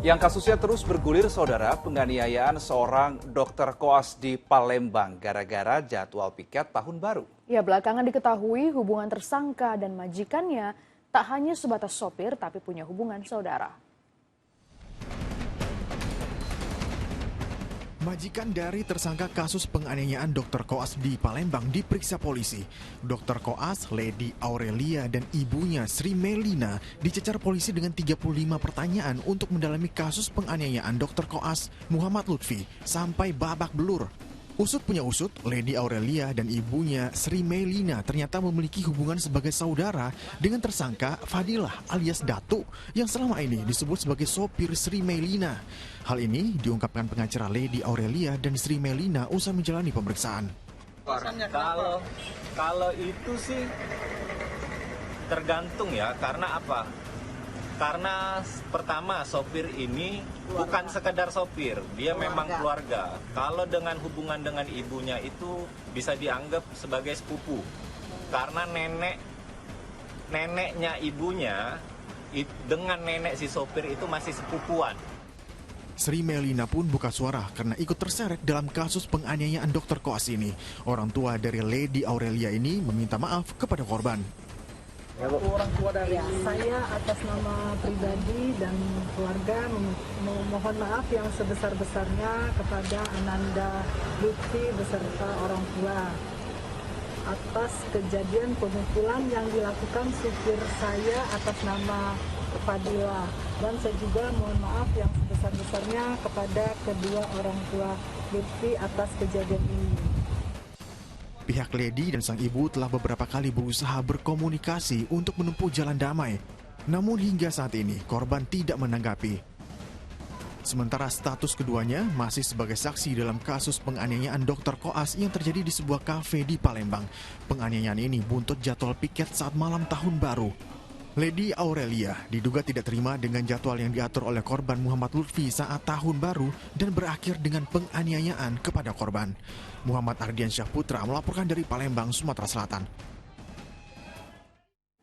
Yang kasusnya terus bergulir, saudara, penganiayaan seorang dokter koas di Palembang gara-gara jadwal piket tahun baru. Ya, belakangan diketahui hubungan tersangka dan majikannya tak hanya sebatas sopir, tapi punya hubungan saudara. Majikan dari tersangka kasus penganiayaan dokter koas di Palembang diperiksa polisi. Dokter koas Lady Aurelia dan ibunya Sri Melina dicecar polisi dengan 35 pertanyaan untuk mendalami kasus penganiayaan dokter koas Muhammad Lutfi sampai babak belur. Usut punya usut, Lady Aurelia dan ibunya Sri Melina ternyata memiliki hubungan sebagai saudara dengan tersangka Fadilah alias Datu yang selama ini disebut sebagai sopir Sri Melina. Hal ini diungkapkan pengacara Lady Aurelia dan Sri Melina usai menjalani pemeriksaan. Kalau itu sih tergantung ya, karena apa? Karena pertama sopir ini bukan sekedar sopir, dia memang keluarga. Kalau dengan hubungan dengan ibunya itu bisa dianggap sebagai sepupu. Karena neneknya ibunya dengan nenek si sopir itu masih sepupuan. Sri Melina pun buka suara karena ikut terseret dalam kasus penganiayaan dokter koas ini. Orang tua dari Lady Aurelia ini meminta maaf kepada korban. Orang tua dari saya atas nama pribadi dan keluarga memohon maaf yang sebesar-besarnya kepada Ananda Lutfi beserta orang tua atas kejadian pemukulan yang dilakukan supir saya atas nama Fadila, dan saya juga mohon maaf yang sebesar-besarnya kepada kedua orang tua Lutfi atas kejadian ini. Pihak Lady dan sang ibu telah beberapa kali berusaha berkomunikasi untuk menempuh jalan damai. Namun hingga saat ini korban tidak menanggapi. Sementara status keduanya masih sebagai saksi dalam kasus penganiayaan dokter koas yang terjadi di sebuah kafe di Palembang. Penganiayaan ini buntut jadwal piket saat malam tahun baru. Lady Aurelia diduga tidak terima dengan jadwal yang diatur oleh korban Muhammad Lutfi saat tahun baru dan berakhir dengan penganiayaan kepada korban. Muhammad Ardiansyah Putra melaporkan dari Palembang, Sumatera Selatan.